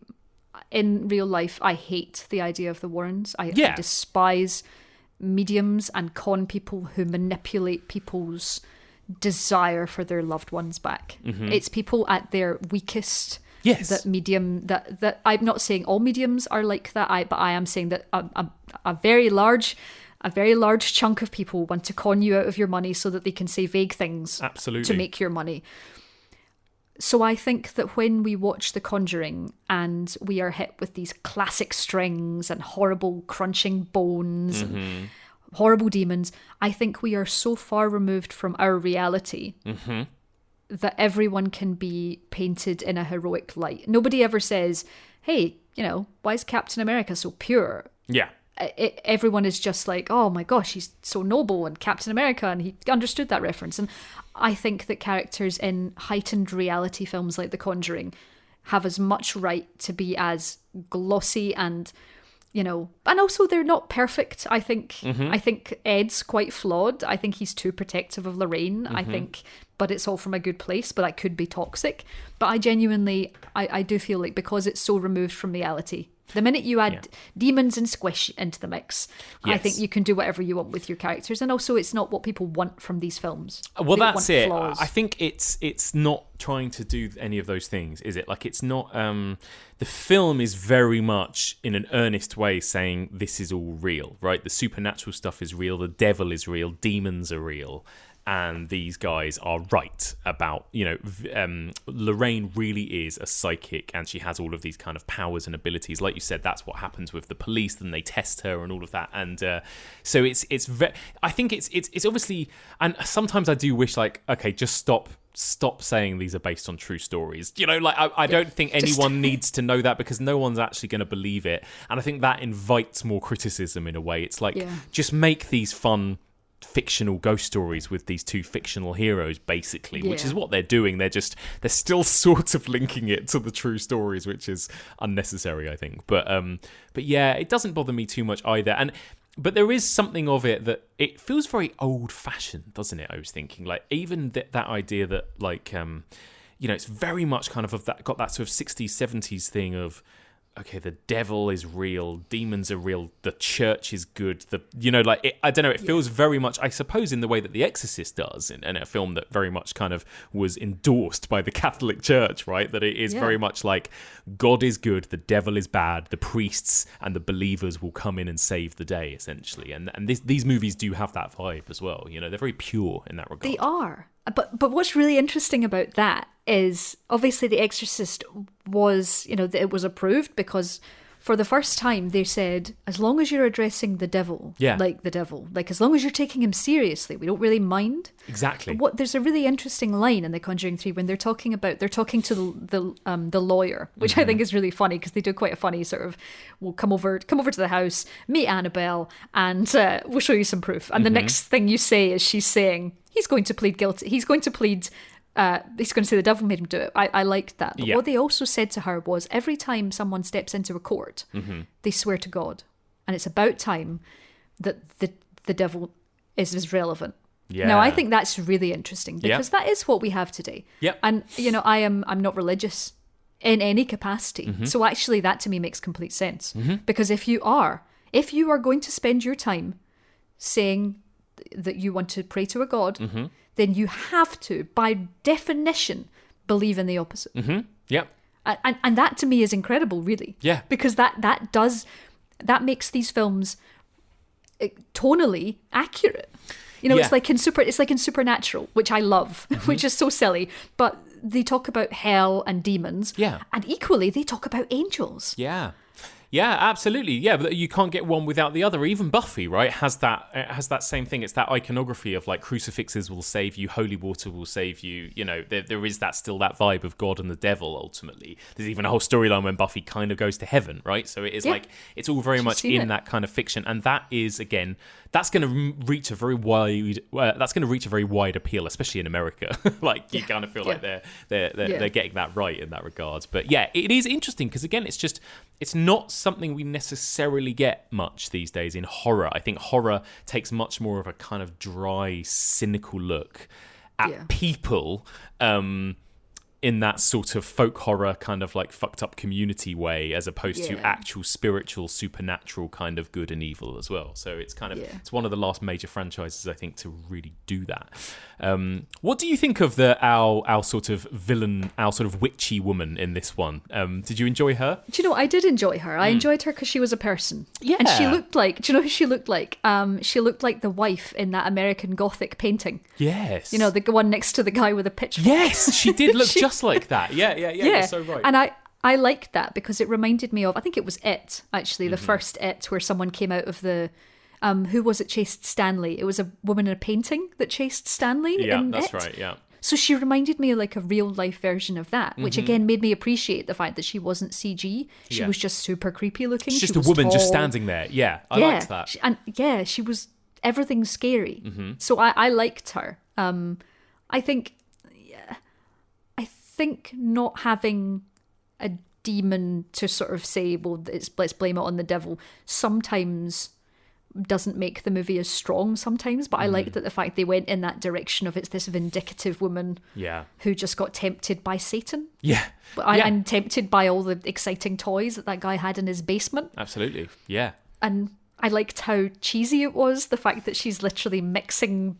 in real life, I hate the idea of the Warrens. I despise mediums and con people who manipulate people's desire for their loved ones back. Mm-hmm. It's people at their weakest. Yes. That I'm not saying all mediums are like that. But I am saying that a very large chunk of people want to con you out of your money so that they can say vague things. Absolutely. To make your money. So I think that when we watch The Conjuring and we are hit with these classic strings and horrible crunching bones and horrible demons, I think we are so far removed from our reality that everyone can be painted in a heroic light. Nobody ever says, hey, why is Captain America so pure? Yeah. Everyone is just like, oh my gosh, he's so noble, and Captain America, and he understood that reference. And I think that characters in heightened reality films like The Conjuring have as much right to be as glossy and, and also they're not perfect. I think Ed's quite flawed. I think he's too protective of Lorraine. I think, but it's all from a good place, but that could be toxic. But I genuinely, I do feel like because it's so removed from reality, the minute you add demons and squish into the mix, I think you can do whatever you want with your characters. And also, it's not what people want from these films. Well, that's it. Flaws. I think it's not trying to do any of those things, is it? Like, it's not... the film is very much, in an earnest way, saying this is all real, right? The supernatural stuff is real. The devil is real. Demons are real. And these guys are right about, Lorraine really is a psychic and she has all of these kind of powers and abilities. Like you said, that's what happens with the police, then they test her and all of that. And so I think it's obviously, and sometimes I do wish, like, okay, just stop saying these are based on true stories. I don't think anyone needs to know that, because no one's actually going to believe it. And I think that invites more criticism in a way. It's like, just make these fun fictional ghost stories with these two fictional heroes, basically, which is what they're doing. They're still sort of linking it to the true stories, which is unnecessary, I think. But yeah, it doesn't bother me too much either. But there is something of it that it feels very old-fashioned, doesn't it? I was thinking, like, even that idea that, like, it's very much kind of that, got that sort of 60s, 70s thing of, okay, the devil is real, demons are real, the church is good. I don't know, it feels very much, I suppose, in the way that The Exorcist does, in a film that very much kind of was endorsed by the Catholic Church, right? That it is very much like, God is good, the devil is bad, the priests and the believers will come in and save the day, essentially. And these movies do have that vibe as well. They're very pure in that regard. They are. But what's really interesting about that is, obviously, The Exorcist was, it was approved because for the first time they said, as long as you're addressing the devil, like as long as you're taking him seriously, we don't really mind. Exactly. There's a really interesting line in The Conjuring 3 when they're talking to the lawyer, which I think is really funny, because they do quite a funny sort of, we'll come over to the house, meet Annabelle, and we'll show you some proof. And the next thing you say is she's saying, he's going to plead guilty. He's going to say the devil made him do it. I liked that. But what they also said to her was, every time someone steps into a court, they swear to God. And it's about time that the devil is relevant. Yeah. Now, I think that's really interesting, because that is what we have today. Yep. And, I'm not religious in any capacity. So actually that to me makes complete sense. Because if you are going to spend your time saying that you want to pray to a god, then you have to, by definition, believe in the opposite. Yep. And that to me is incredible, really. Yeah. Because that makes these films tonally accurate. It's like in Supernatural, which I love, which is so silly, but they talk about hell and demons. Yeah. And equally, they talk about angels. Yeah. Yeah, absolutely. Yeah, but you can't get one without the other. Even Buffy, right, has that same thing. It's that iconography of like crucifixes will save you, holy water will save you. You know, there is that still that vibe of God and the devil. Ultimately, there's even a whole storyline when Buffy kind of goes to heaven, right? So it is like it's all very much in that kind of fiction, and that is again that's going to reach a very wide. That's going to reach a very wide appeal, especially in America. Like you kind of feel like they're getting that right in that regard. But yeah, it is interesting because again, it's not something we necessarily get much these days in horror. I think horror takes much more of a kind of dry, cynical look at people in that sort of folk horror kind of like fucked up community way, as opposed to actual spiritual, supernatural kind of good and evil as well. So it's kind of it's one of the last major franchises I think to really do that. What do you think of our sort of villain, our sort of witchy woman in this one? Did you enjoy her? Do you know, I did enjoy her. I enjoyed her because she was a person. Yeah. And she looked like, do you know who she looked like? She looked like the wife in that American Gothic painting. Yes. You know, the one next to the guy with a pitchfork. Yes, she did look just like that. Yeah. You're so right. And I liked that because it reminded me of, I think it was It, actually, the first It, where someone came out of the... who was it chased Stanley? It was a woman in a painting that chased Stanley. Yeah, that's right, yeah. So she reminded me of like a real life version of that, which again made me appreciate the fact that she wasn't CG. She was just super creepy looking. She's just a woman just standing there. Yeah, I liked that. She was everything scary. So I liked her. I think not having a demon to sort of say, well, let's blame it on the devil, sometimes doesn't make the movie as strong sometimes, but I like that the fact they went in that direction of it's this vindictive woman who just got tempted by Satan. And tempted by all the exciting toys that guy had in his basement. Absolutely, yeah. And I liked how cheesy it was, the fact that she's literally mixing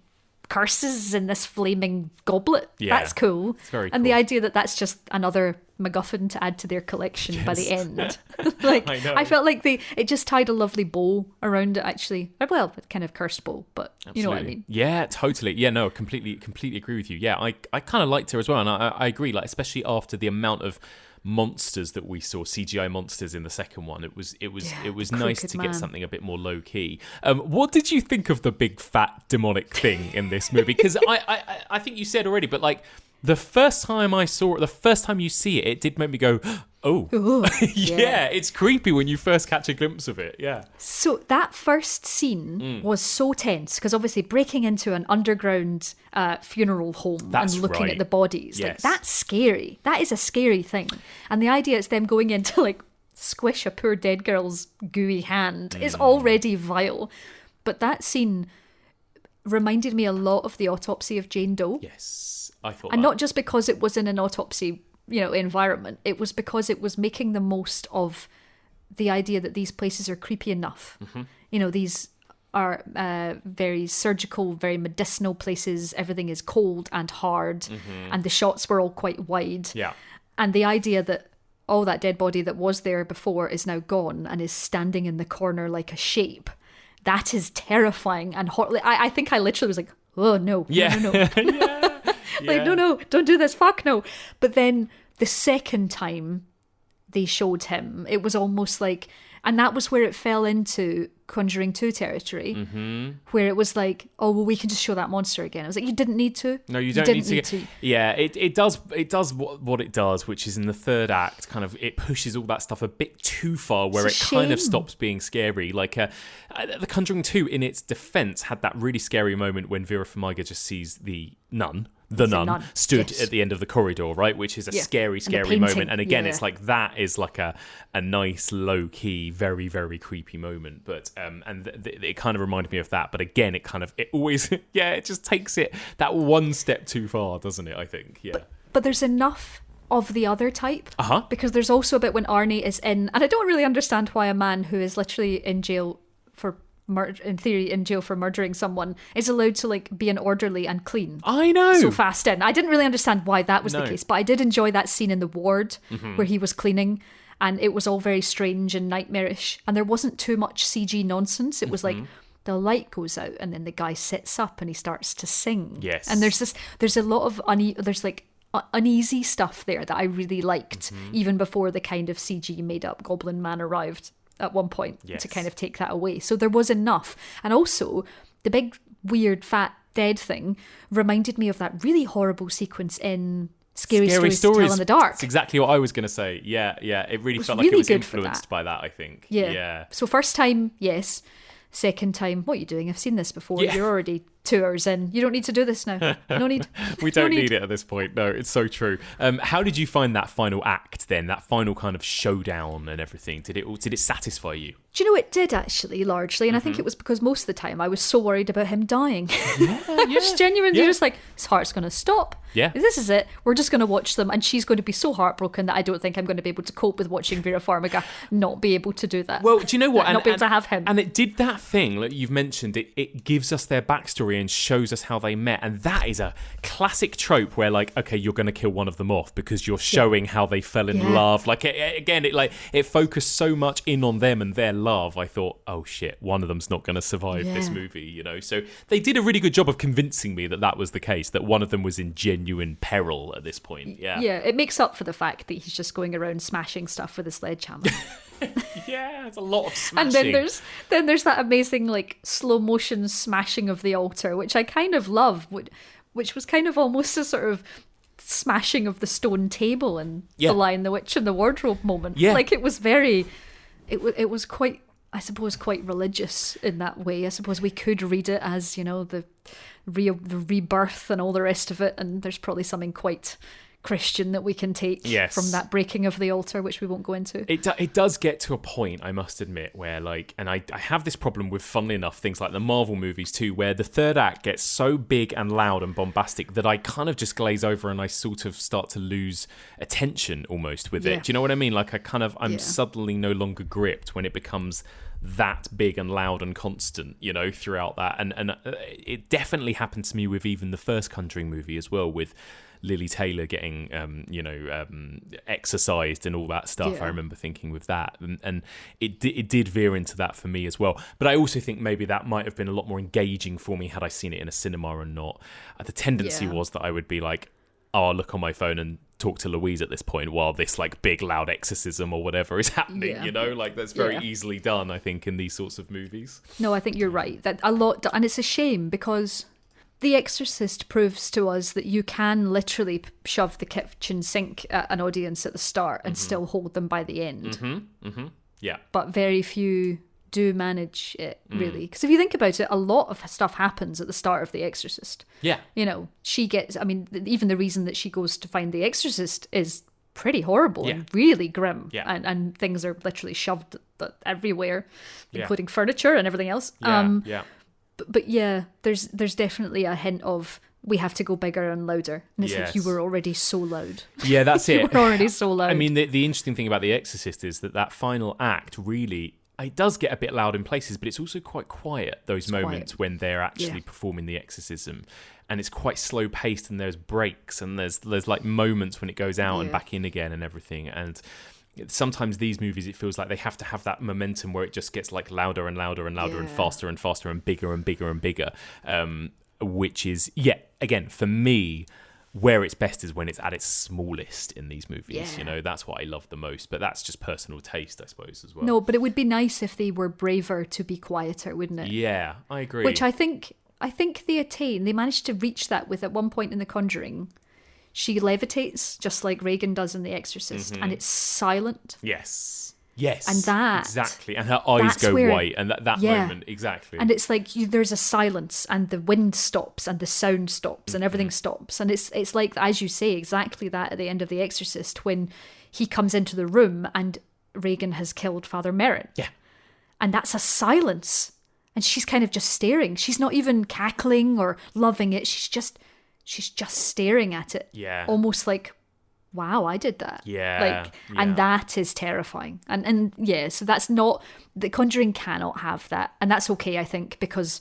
curses in this flaming goblet. That's cool. It's very cool. And the idea that that's just another MacGuffin to add to their collection by the end. Like, I felt like it just tied a lovely bow around it, actually. Well, a kind of cursed bow, but you know what I mean. Yeah, totally. Yeah, no, completely agree with you. Yeah, I kind of liked her as well, and I agree, like, especially after the amount of monsters that we saw, CGI monsters in the second one. It was nice to get something a bit more low key. What did you think of the big fat demonic thing in this movie? Because I think you said already, but like the first time I saw it, the first time you see it, it did make me go, oh, yeah, it's creepy when you first catch a glimpse of it. Yeah. So that first scene was so tense because obviously breaking into an underground funeral home and looking at the bodies, like that's scary. That is a scary thing. And the idea is them going in to like squish a poor dead girl's gooey hand is already vile. But that scene reminded me a lot of the autopsy of Jane Doe. Yes, I thought and not just because it was in an autopsy environment, it was because it was making the most of the idea that these places are creepy enough. These are very surgical, very medicinal places. Everything is cold and hard, and the shots were all quite wide. And the idea that that dead body that was there before is now gone and is standing in the corner like a shape, that is terrifying and hot. I think I literally was like, oh no, no. Like, no, don't do this, fuck no. But then the second time they showed him, it was almost like, and that was where it fell into Conjuring 2 territory, where it was like, oh, well, we can just show that monster again. I was like, you didn't need to. No, you don't need to. Yeah, it does what it does, which is in the third act, kind of, it pushes all that stuff a bit too far, where it kind of stops being scary. Like, The Conjuring 2, in its defense, had that really scary moment when Vera Farmiga just sees the nun stood at the end of the corridor, right, which is a scary moment. And again, it's like that is like a nice low key, very very creepy moment. But it kind of reminded me of that. But again, it always it just takes it that one step too far, doesn't it? I think but there's enough of the other type, because there's also a bit when Arnie is in, and I don't really understand why a man who is literally in jail for in theory in jail for murdering someone is allowed to like be an orderly and clean. I know. So fast in. I didn't really understand why that was the case, but I did enjoy that scene in the ward where he was cleaning, and it was all very strange and nightmarish, and there wasn't too much CG nonsense. It was like the light goes out and then the guy sits up and he starts to sing. Yes. And there's a lot of uneasy stuff there that I really liked even before the kind of CG made up Goblin Man arrived. at one point to kind of take that away. So there was enough. And also, the big, weird, fat, dead thing reminded me of that really horrible sequence in Scary Stories to Tell in the Dark. That's exactly what I was going to say. Yeah. It really felt like it was influenced by that, I think. Yeah. So first time, yes. Second time, what are you doing? I've seen this before. Yeah. You're already 2 hours in. You don't need to do this now. No need. We don't need it at this point. No, it's so true. How did you find that final act then? That final kind of showdown and everything? Did it satisfy you? Do you know, it did actually, largely. And I think it was because most of the time I was so worried about him dying. Just genuinely just like, his heart's going to stop. Yeah. This is it. We're just going to watch them. And she's going to be so heartbroken that I don't think I'm going to be able to cope with watching Vera Farmiga not be able to do that. Well, do you know what? Not be able to have him. And it did that thing, like you've mentioned, it gives us their backstory and shows us how they met. And that is a classic trope where, like, okay, you're going to kill one of them off because you're showing how they fell in love. Like, it focused so much in on them and their love. I thought, oh shit, one of them's not going to survive this movie, you know. So they did a really good job of convincing me that was the case, that one of them was in genuine peril at this point. Yeah, it makes up for the fact that he's just going around smashing stuff with a sledgehammer. There's a lot of smashing. And then there's that amazing like slow motion smashing of the altar, which I kind of love, which was kind of almost a sort of smashing of the stone table and The Lion, the Witch and the Wardrobe moment. Like it was very, it was quite, I suppose, quite religious in that way. I suppose we could read it as, you know, the rebirth and all the rest of it, and there's probably something quite Christian that we can take from that breaking of the altar, which we won't go into. It does get to a point, I must admit, where like, and I have this problem with, funnily enough, things like the Marvel movies too, where the third act gets so big and loud and bombastic that I kind of just glaze over and I sort of start to lose attention almost with it. Do you know what I mean? Like I'm suddenly no longer gripped when it becomes that big and loud and constant, you know, throughout that. And it definitely happened to me with even the first Conjuring movie as well, with Lily Taylor getting, exercised and all that stuff. I remember thinking with that, and it did veer into that for me as well. But I also think maybe that might have been a lot more engaging for me had I seen it in a cinema and not. The tendency was that I would be like, oh, I'll look on my phone and talk to Louise at this point while this like big loud exorcism or whatever is happening, you know, like that's very easily done, I think, in these sorts of movies. No, I think you're right, that a lot, and it's a shame because The Exorcist proves to us that you can literally shove the kitchen sink at an audience at the start and still hold them by the end. Yeah. But very few do manage it, really. Because if you think about it, a lot of stuff happens at the start of The Exorcist. Yeah. You know, she gets, I mean, even the reason that she goes to find The Exorcist is pretty horrible and really grim. Yeah. And things are literally shoved everywhere, including furniture and everything else. But yeah, there's definitely a hint of we have to go bigger and louder. And it's like, you were already so loud. Yeah, that's it. You were already so loud. I mean, the interesting thing about The Exorcist is that final act really, it does get a bit loud in places, but it's also quite quiet, those moments when they're actually performing the exorcism. And it's quite slow paced, and there's breaks, and there's like moments when it goes out and back in again and everything. And sometimes these movies, it feels like they have to have that momentum where it just gets like louder and louder and louder and faster and faster and bigger and bigger and bigger, which is, again, for me, where it's best is when it's at its smallest in these movies. You know, that's what I love the most, but that's just personal taste, I suppose, as well. No, but it would be nice if they were braver to be quieter, wouldn't it? Yeah, I agree. Which I think they managed to reach that with, at one point in The Conjuring, she levitates just like Regan does in The Exorcist, and it's silent. Yes, and that exactly, and her eyes go white, and that moment exactly. And it's like there's a silence, and the wind stops, and the sound stops, and everything stops, and it's like, as you say, exactly that at the end of The Exorcist when he comes into the room and Regan has killed Father Merrin. Yeah, and that's a silence, and she's kind of just staring. She's not even cackling or loving it. She's just staring at it. Yeah, almost like, wow, I did that. And that is terrifying. And so that's not, The Conjuring cannot have that, and that's okay, I think, because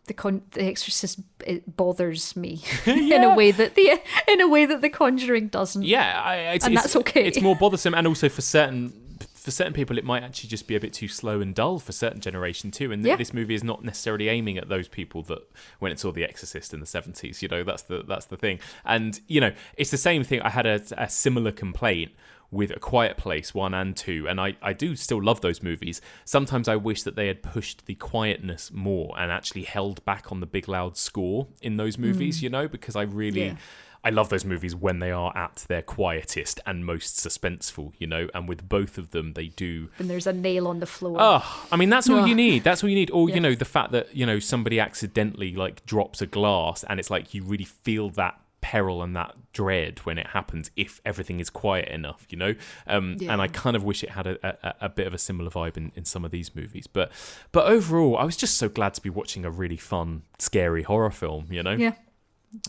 The Exorcist, it bothers me in a way that The Conjuring doesn't. That's okay. It's more bothersome, and also for certain people, it might actually just be a bit too slow and dull for certain generation too. And this movie is not necessarily aiming at those people that when it saw The Exorcist in the 70s. You know, that's the thing. And you know, it's the same thing. I had a similar complaint with A Quiet Place 1 and 2, and I do still love those movies. Sometimes I wish that they had pushed the quietness more and actually held back on the big loud score in those movies, you know, because I really... I love those movies when they are at their quietest and most suspenseful, you know, and with both of them, they do... And there's a nail on the floor. Oh, I mean, that's all you need. That's all you need. Or, you know, the fact that, you know, somebody accidentally, like, drops a glass and it's like you really feel that peril and that dread when it happens if everything is quiet enough, you know? And I kind of wish it had a bit of a similar vibe in some of these movies. But overall, I was just so glad to be watching a really fun, scary horror film, you know? Yeah.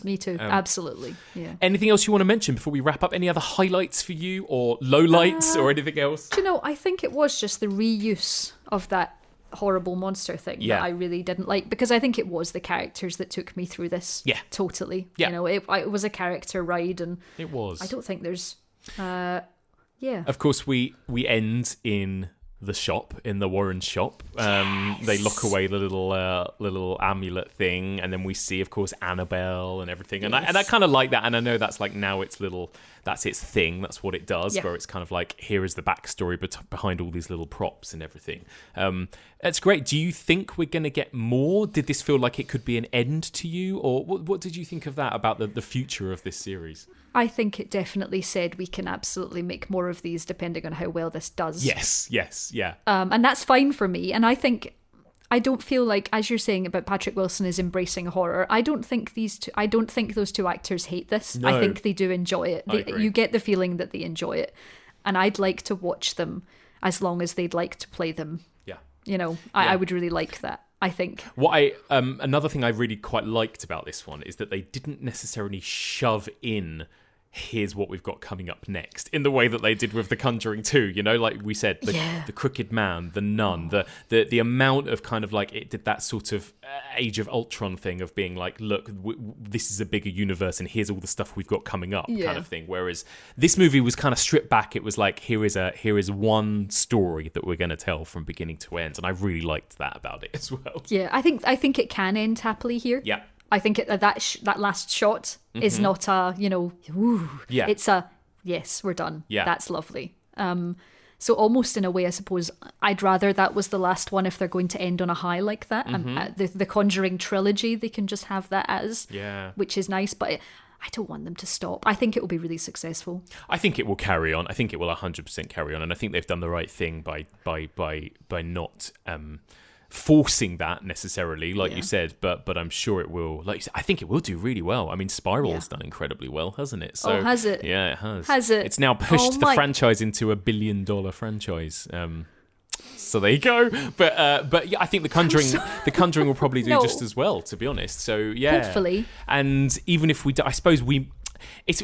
Me too. Absolutely. Yeah. Anything else you want to mention before we wrap up? Any other highlights for you or lowlights or anything else? Do you know, I think it was just the reuse of that horrible monster thing that I really didn't like, because I think it was the characters that took me through this. Yeah. Totally. Yeah. You know, it was a character ride, and it was. I don't think there's Of course we end in the shop, in the Warren shop. They lock away the little amulet thing, and then we see, of course, Annabelle and everything. And I kind of like that, and I know that's like now that's its thing, that's what it does, where it's kind of like, here is the backstory behind all these little props and everything. It's great. Do you think we're going to get more? Did this feel like it could be an end to you, or what did you think of that, about the future of this series? I think it definitely said we can absolutely make more of these depending on how well this does. Yes, yeah. And that's fine for me. And I don't feel like, as you're saying about Patrick Wilson is embracing horror, I don't think those two actors hate this. No, I think they do enjoy it. You get the feeling that they enjoy it. And I'd like to watch them as long as they'd like to play them. Yeah. You know, I would really like that, I think. Another thing I really quite liked about this one is that they didn't necessarily shove in, here's what we've got coming up next, in the way that they did with The Conjuring 2, you know, like we said, the Crooked Man, the Nun, the amount of kind of like, it did that sort of Age of Ultron thing of being like, look, this is a bigger universe and here's all the stuff we've got coming up, kind of thing. Whereas this movie was kind of stripped back. It was like, here is one story that we're going to tell from beginning to end, and I really liked that about it as well. Yeah, I think it can end happily here. Yeah. I think that last shot is not a, you know, ooh. Yeah. It's a, yes, we're done. Yeah. That's lovely. So almost in a way, I suppose, I'd rather that was the last one if they're going to end on a high like that. The Conjuring trilogy, they can just have that as, which is nice. But I don't want them to stop. I think it will be really successful. I think it will carry on. I think it will 100% carry on. And I think they've done the right thing by not... forcing that necessarily, like you said, but I'm sure it will. Like you said, I think it will do really well. I mean, Spiral's done incredibly well, hasn't it? So, has it? Yeah, it has. Has it? It's now pushed the franchise into $1 billion franchise. So there you go. But yeah, I think the Conjuring will probably do just as well, to be honest. So yeah, hopefully. And even if I suppose we.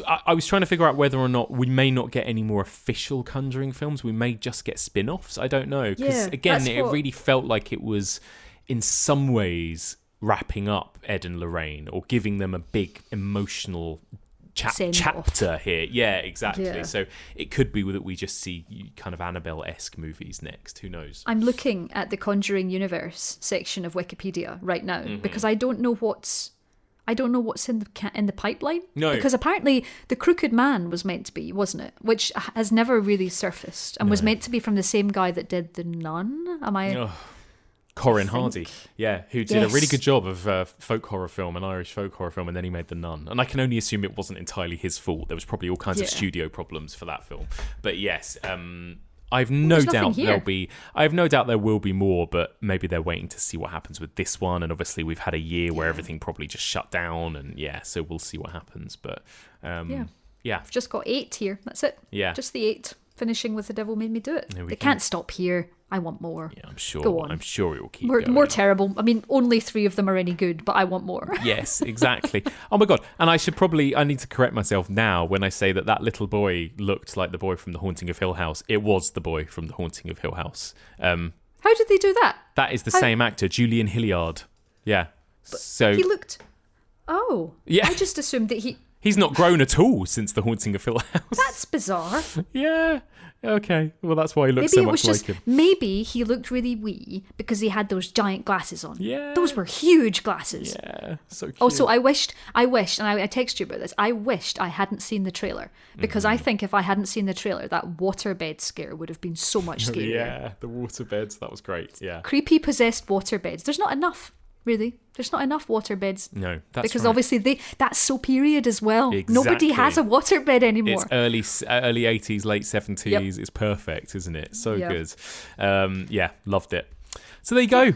I was trying to figure out whether or not we may not get any more official Conjuring films. We may just get spin-offs. I don't know. Because again, it really felt like it was, in some ways, wrapping up Ed and Lorraine or giving them a big emotional chapter here. Yeah, exactly. Yeah. So it could be that we just see kind of Annabelle-esque movies next. Who knows? I'm looking at the Conjuring universe section of Wikipedia right now because I don't know what's in the pipeline. No. Because apparently The Crooked Man was meant to be, wasn't it? Which has never really surfaced and was meant to be from the same guy that did The Nun. Am I... Corin Hardy, who did a really good job of folk horror film, an Irish folk horror film, and then he made The Nun. And I can only assume it wasn't entirely his fault. There was probably all kinds of studio problems for that film. But yes... I've no doubt there will be more, but maybe they're waiting to see what happens with this one. And obviously, we've had a year where everything probably just shut down, and so we'll see what happens. But I've just got 8 here. That's it. Yeah, just the 8. Finishing with The Devil Made Me Do It. They can't stop here. I want more. Yeah, I'm sure. Go on. I'm sure it will keep going. More terrible. I mean, only 3 of them are any good, but I want more. Yes, exactly. Oh my God. And I need to correct myself now when I say that little boy looked like the boy from The Haunting of Hill House. It was the boy from The Haunting of Hill House. How did they do that? That is the same actor, Julian Hilliard. Yeah. So he looked... Oh. Yeah. I just assumed that He's not grown at all since The Haunting of Hill House. That's bizarre. Yeah. Okay, well that's why he looks so much like him. Maybe he looked really wee because he had those giant glasses on. Yeah. Those were huge glasses. Yeah, so cute. Also, I wished, and I texted you about this, I wished I hadn't seen the trailer. Because I think if I hadn't seen the trailer, that waterbed scare would have been so much scarier. Yeah, the waterbeds, that was great, yeah. Creepy possessed waterbeds. There's not enough, really. There's not enough waterbeds. No, that's because right. obviously that's so period as well. Exactly. Nobody has a waterbed anymore. It's early 80s, late 70s. Yep. It's perfect, isn't it? So Yeah. good. Yeah, loved it. So there you go.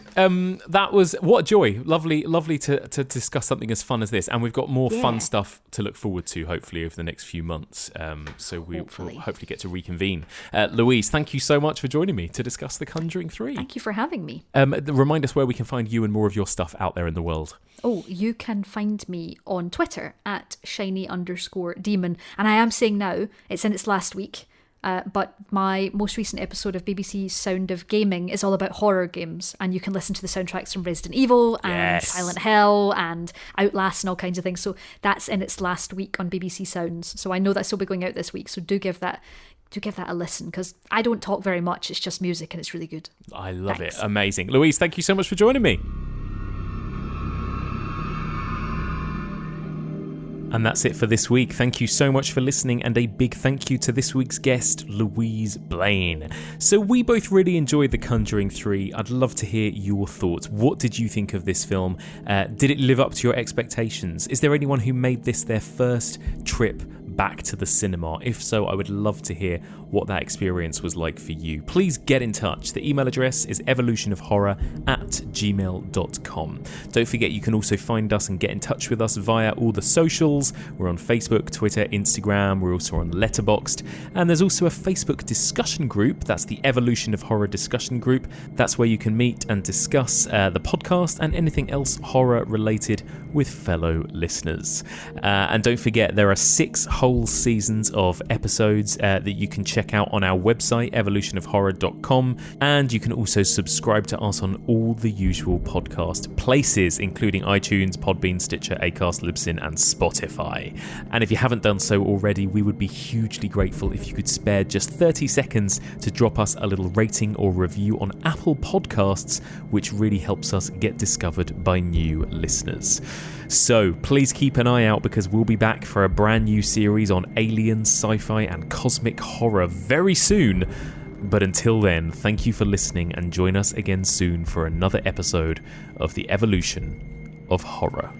That was, what a joy. Lovely to discuss something as fun as this. And we've got more fun stuff to look forward to, hopefully, over the next few months. So we'll hopefully get to reconvene. Louise, thank you so much for joining me to discuss The Conjuring 3. Thank you for having me. Remind us where we can find you and more of your stuff out there in the world. Oh, you can find me on Twitter at shiny_demon. And I am saying now, it's in its last week. But my most recent episode of BBC Sound of Gaming is all about horror games, and you can listen to the soundtracks from Resident Evil and Silent Hill and Outlast and all kinds of things. So that's in its last week on BBC Sounds. So I know that's still be going out this week. So do give that a listen, because I don't talk very much. It's just music and it's really good. I love Thanks. it. Amazing. Louise, thank you so much for joining me. And that's it for this week. Thank you so much for listening, and a big thank you to this week's guest, Louise Blain. So we both really enjoyed The Conjuring 3. I'd love to hear your thoughts. What did you think of this film? Did it live up to your expectations? Is there anyone who made this their first trip back to the cinema? If so, I would love to hear what that experience was like for you. Please get in touch. The email address is evolutionofhorror@gmail.com. Don't forget, you can also find us and get in touch with us via all the socials. We're on Facebook, Twitter, Instagram. We're also on Letterboxd. And there's also a Facebook discussion group. That's the Evolution of Horror discussion group. That's where you can meet and discuss the podcast and anything else horror related with fellow listeners. And don't forget, there are 6 whole seasons of episodes that you can check out on our website, evolutionofhorror.com, and you can also subscribe to us on all the usual podcast places, including iTunes, Podbean, Stitcher, Acast, Libsyn, and Spotify. And if you haven't done so already, we would be hugely grateful if you could spare just 30 seconds to drop us a little rating or review on Apple Podcasts, which really helps us get discovered by new listeners. So please keep an eye out, because we'll be back for a brand new series on aliens, sci-fi and cosmic horror very soon. But until then, thank you for listening, and join us again soon for another episode of The Evolution of Horror.